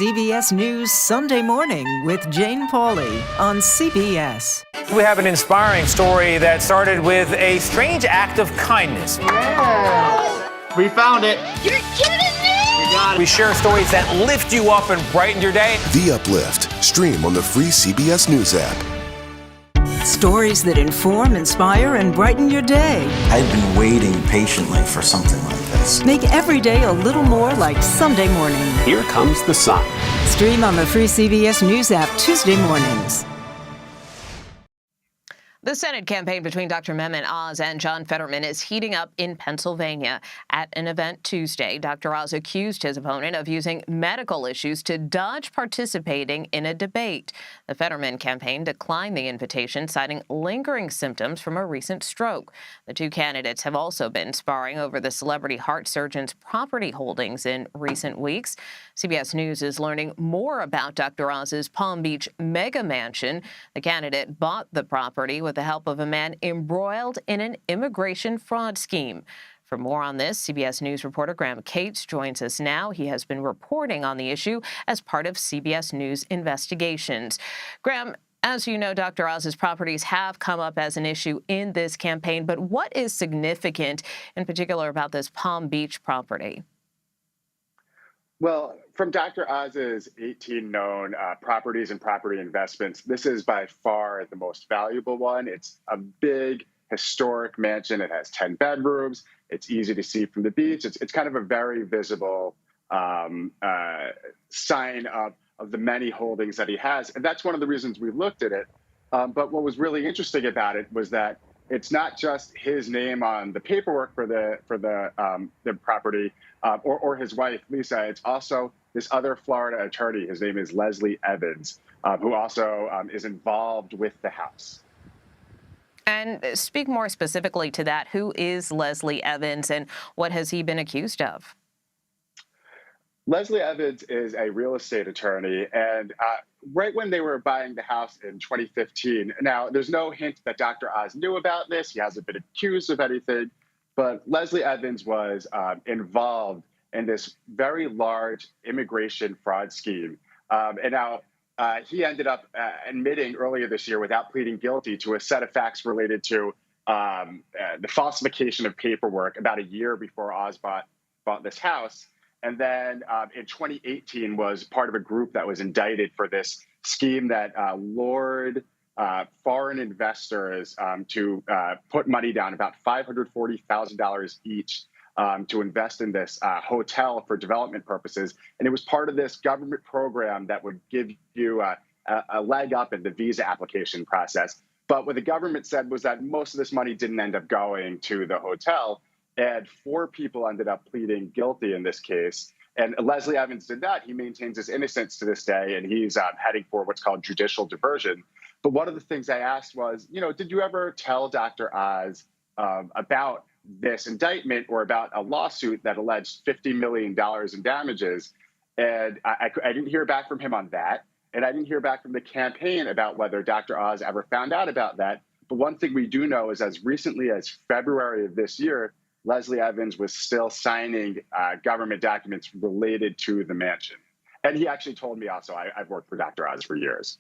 CBS News Sunday Morning with Jane Pauley on CBS. We have an inspiring story that started with a strange act of kindness. Yeah. We found it. You're kidding me! We got it. We share stories that lift you up and brighten your day. The Uplift. Stream on the free CBS News app. Stories that inform, inspire, and brighten your day. I've been waiting patiently for something like this. Make every day a little more like Sunday morning. Here comes the sun. Stream on the free CBS News app Tuesday mornings. The Senate campaign between Dr. Mehmet Oz and John Fetterman is heating up in Pennsylvania. At an event Tuesday, Dr. Oz accused his opponent of using medical issues to dodge participating in a debate. The Fetterman campaign declined the invitation, citing lingering symptoms from a recent stroke. The two candidates have also been sparring over the celebrity heart surgeon's property holdings in recent weeks. CBS News is learning more about Dr. Oz's Palm Beach mega mansion. The candidate bought the property with the help of a man embroiled in an immigration fraud scheme. For more on this, CBS News reporter Graham Cates joins us now. He has been reporting on the issue as part of CBS News investigations. Graham, as you know, Dr. Oz's properties have come up as an issue in this campaign, but what is significant in particular about this Palm Beach property? Well, from Dr. Oz's 18 known properties and property investments, this is by far the most valuable one. It's a big, historic mansion. It has 10 bedrooms. It's easy to see from the beach. It's kind of a very visible sign of the many holdings that he has. And that's one of the reasons we looked at it. But what was really interesting about it was that it's not just his name on the paperwork for the property or his wife, Lisa. It's also this other Florida attorney. His name is Leslie Evans, who also is involved with the house. And speak more specifically to that. Who is Leslie Evans and what has he been accused of? Leslie Evans is a real estate attorney, and right when they were buying the house in 2015, now there's no hint that Dr. Oz knew about this. He hasn't been accused of anything, but Leslie Evans was involved in this very large immigration fraud scheme. And now he ended up admitting earlier this year without pleading guilty to a set of facts related to the falsification of paperwork about a year before Oz bought this house. And then in 2018 was part of a group that was indicted for this scheme that lured foreign investors to put money down, about $540,000 each, to invest in this hotel for development purposes. And it was part of this government program that would give you a leg up in the visa application process. But what the government said was that most of this money didn't end up going to the hotel. And 4 people ended up pleading guilty in this case. And Leslie Evans did not. He maintains his innocence to this day, and he's heading for what's called judicial diversion. But one of the things I asked was, did you ever tell Dr. Oz about this indictment or about a lawsuit that alleged $50 million in damages? And I didn't hear back from him on that. And I didn't hear back from the campaign about whether Dr. Oz ever found out about that. But one thing we do know is as recently as February of this year, Leslie Evans was still signing government documents related to the mansion. And he actually told me also, I've worked for Dr. Oz for years.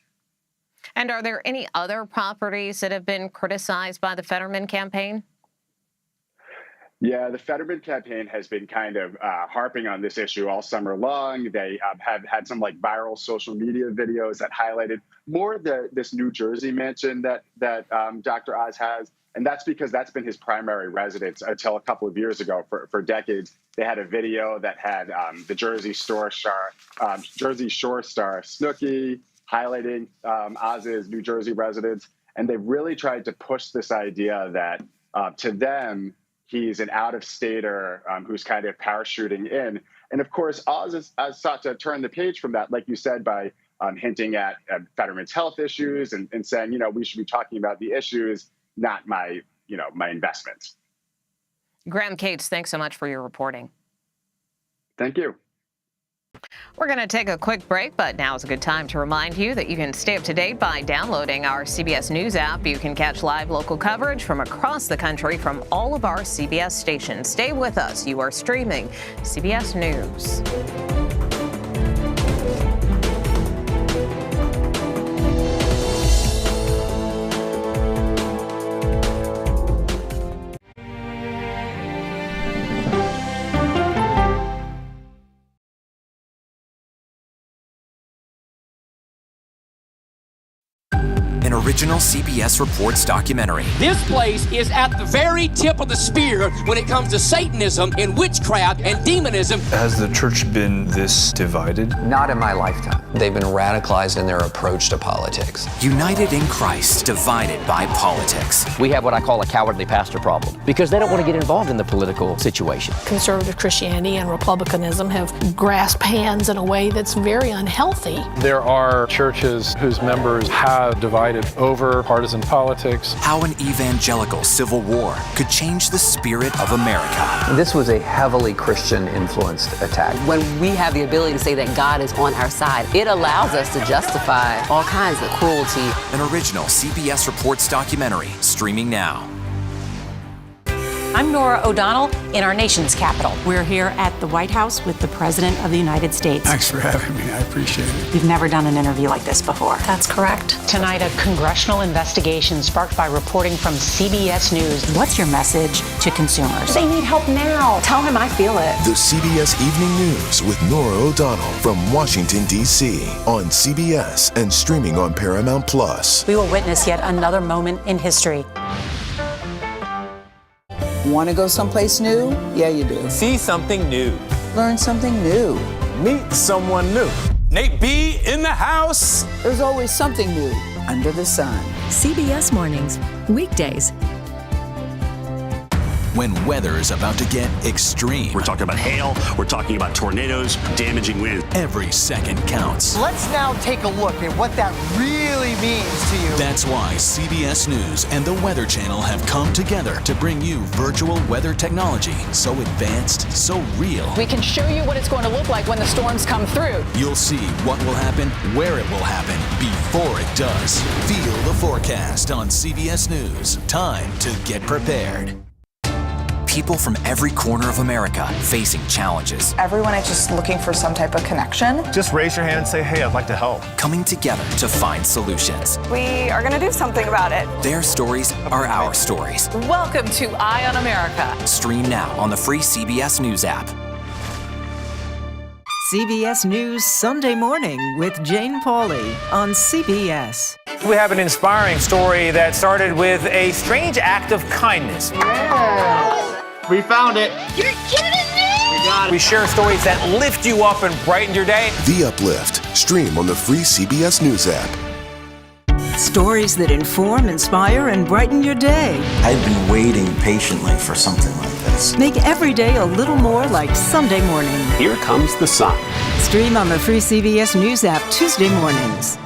And are there any other properties that have been criticized by the Fetterman campaign? Yeah, the Fetterman campaign has been kind of harping on this issue all summer long. They have had some viral social media videos that highlighted more this New Jersey mansion that Dr. Oz has. And that's because that's been his primary residence until a couple of years ago. For decades, they had a video that had the Jersey Shore star Snooki highlighting Oz's New Jersey residence. And they've really tried to push this idea that to them, he's an out-of-stater who's kind of parachuting in. And of course, Oz has sought to turn the page from that, like you said, by hinting at Fetterman's health issues and saying, we should be talking about the issues, not my investments. Graham Cates, thanks so much for your reporting. Thank you. We're going to take a quick break, but now is a good time to remind you that you can stay up to date by downloading our CBS News app. You can catch live local coverage from across the country from all of our CBS stations. Stay with us. You are streaming CBS News. Original CBS Reports documentary. This place is at the very tip of the spear when it comes to Satanism and witchcraft and demonism. Has the church been this divided? Not in my lifetime. They've been radicalized in their approach to politics. United in Christ, divided by politics. We have what I call a cowardly pastor problem because they don't want to get involved in the political situation. Conservative Christianity and Republicanism have grasped hands in a way that's very unhealthy. There are churches whose members have divided over partisan politics. How an evangelical civil war could change the spirit of America. This was a heavily Christian-influenced attack. When we have the ability to say that God is on our side, it allows us to justify all kinds of cruelty. An original CBS Reports documentary streaming now. I'm Nora O'Donnell in our nation's capital. We're here at the White House with the President of the United States. Thanks for having me. I appreciate it. We've never done an interview like this before. That's correct. Tonight, a congressional investigation sparked by reporting from CBS News. What's your message to consumers? They need help now. Tell him I feel it. The CBS Evening News with Nora O'Donnell from Washington, D.C. on CBS and streaming on Paramount Plus. We will witness yet another moment in history. Want to go someplace new? Yeah, you do. See something new. Learn something new. Meet someone new. Nate B in the house. There's always something new under the sun. CBS Mornings, weekdays. When weather is about to get extreme. We're talking about hail, we're talking about tornadoes, damaging winds. Every second counts. Let's now take a look at what that really means to you. That's why CBS News and the Weather Channel have come together to bring you virtual weather technology so advanced, so real. We can show you what it's going to look like when the storms come through. You'll see what will happen, where it will happen, before it does. Feel the forecast on CBS News. Time to get prepared. People from every corner of America facing challenges. Everyone is just looking for some type of connection. Just raise your hand and say, hey, I'd like to help. Coming together to find solutions. We are going to do something about it. Their stories are our stories. Welcome to Eye on America. Stream now on the free CBS News app. CBS News Sunday Morning with Jane Pauley on CBS. We have an inspiring story that started with a strange act of kindness. We found it. You're kidding me! We got it. We share stories that lift you up and brighten your day. The Uplift. Stream on the free CBS News app. Stories that inform, inspire, and brighten your day. I've been waiting patiently for something like this. Make every day a little more like Sunday morning. Here comes the sun. Stream on the free CBS News app Tuesday mornings.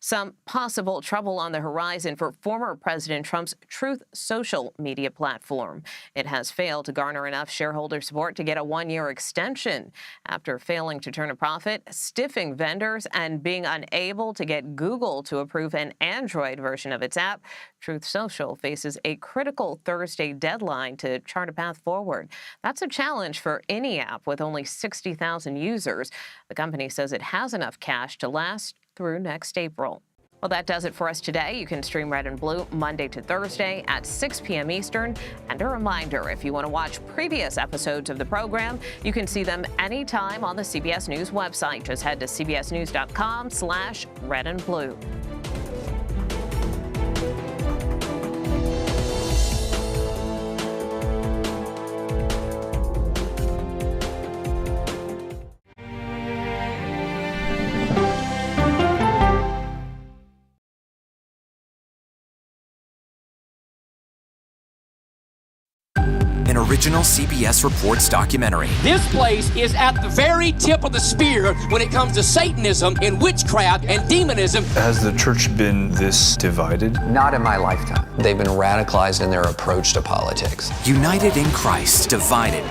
Some possible trouble on the horizon for former President Trump's Truth social media platform. It has failed to garner enough shareholder support to get a one-year extension. After failing to turn a profit, stiffing vendors, and being unable to get Google to approve an Android version of its app, Truth Social faces a critical Thursday deadline to chart a path forward. That's a challenge for any app with only 60,000 users. The company says it has enough cash to last through next April. Well, that does it for us today. You can stream Red and Blue Monday to Thursday at 6 p.m. Eastern. And a reminder, if you want to watch previous episodes of the program, you can see them anytime on the CBS News website. Just head to cbsnews.com/redandblue. An original CBS Reports documentary. This place is at the very tip of the spear when it comes to Satanism and witchcraft and demonism. Has the church been this divided? Not in my lifetime. They've been radicalized in their approach to politics. United in Christ, divided by